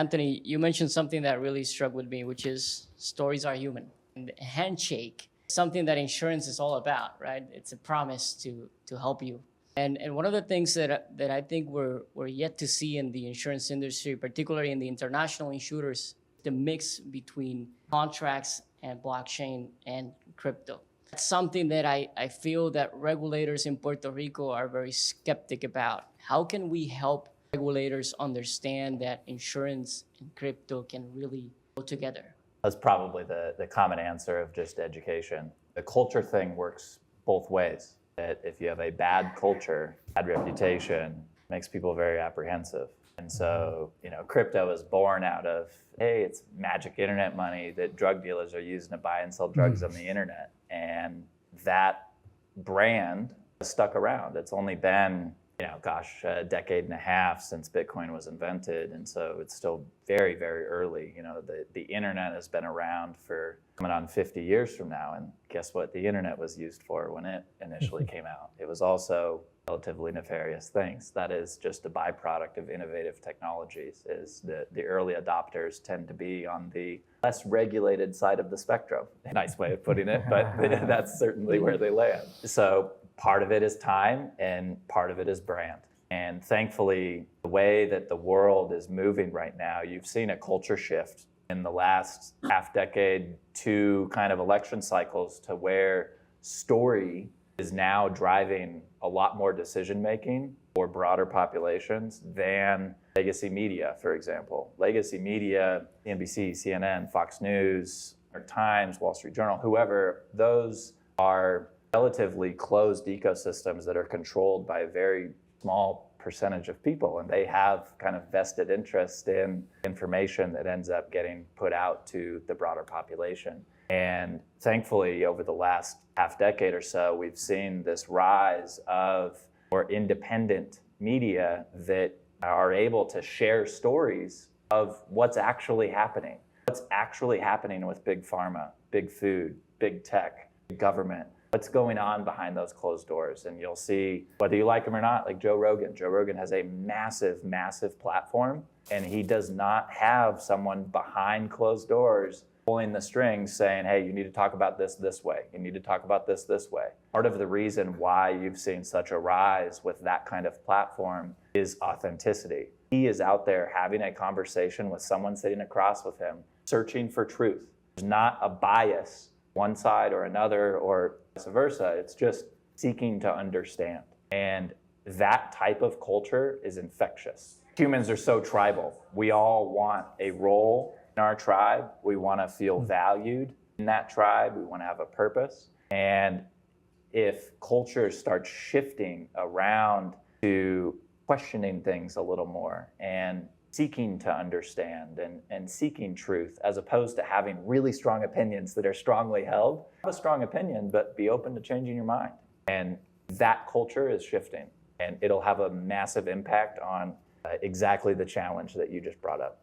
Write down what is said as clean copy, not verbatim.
Anthony, you mentioned something that really struck with me, which is stories are human. And the handshake, something that insurance is all about, right? It's a promise to help you. And one of the things that I think we're yet to see in the insurance industry, particularly in the international insurers, the mix between contracts and blockchain and crypto. That's something that I feel that regulators in Puerto Rico are very skeptic about. How can we help regulators understand that insurance and crypto can really go together? That's probably the common answer of just education. The culture thing works both ways. That if you have a bad culture, bad reputation, makes people very apprehensive. And so, crypto is born out of, hey, it's magic internet money that drug dealers are using to buy and sell drugs on the internet. And that brand has stuck around. It's only been, a decade and a half since Bitcoin was invented. And so it's still very, very early. The internet has been around for coming on 50 years from now. And guess what the internet was used for when it initially came out? It was also relatively nefarious things. That is just a byproduct of innovative technologies, is that the early adopters tend to be on the less regulated side of the spectrum. A nice way of putting it, but that's certainly where they land. So part of it is time and part of it is brand. And thankfully, the way that the world is moving right now, you've seen a culture shift in the last half decade, to kind of election cycles, to where story is now driving a lot more decision making for broader populations than legacy media, for example. Legacy media, NBC, CNN, Fox News, New York Times, Wall Street Journal, whoever, those are relatively closed ecosystems that are controlled by a very small percentage of people, and they have kind of vested interest in information that ends up getting put out to the broader population. And thankfully, over the last half decade or so, we've seen this rise of more independent media that are able to share stories of what's actually happening. What's actually happening with big pharma, big food, big tech, big government. What's going on behind those closed doors. And you'll see, whether you like him or not, like Joe Rogan. Joe Rogan has a massive, massive platform, and he does not have someone behind closed doors pulling the strings saying, hey, you need to talk about this way. You need to talk about this way. Part of the reason why you've seen such a rise with that kind of platform is authenticity. He is out there having a conversation with someone sitting across with him, searching for truth. There's not a bias, one side or another, or vice versa. It's just seeking to understand. And that type of culture is infectious. Humans are so tribal. We all want a role in our tribe. We want to feel valued in that tribe. We want to have a purpose. And if culture starts shifting around to questioning things a little more and seeking to understand and seeking truth, as opposed to having really strong opinions that are strongly held, have a strong opinion, but be open to changing your mind. And that culture is shifting, and it'll have a massive impact on exactly the challenge that you just brought up.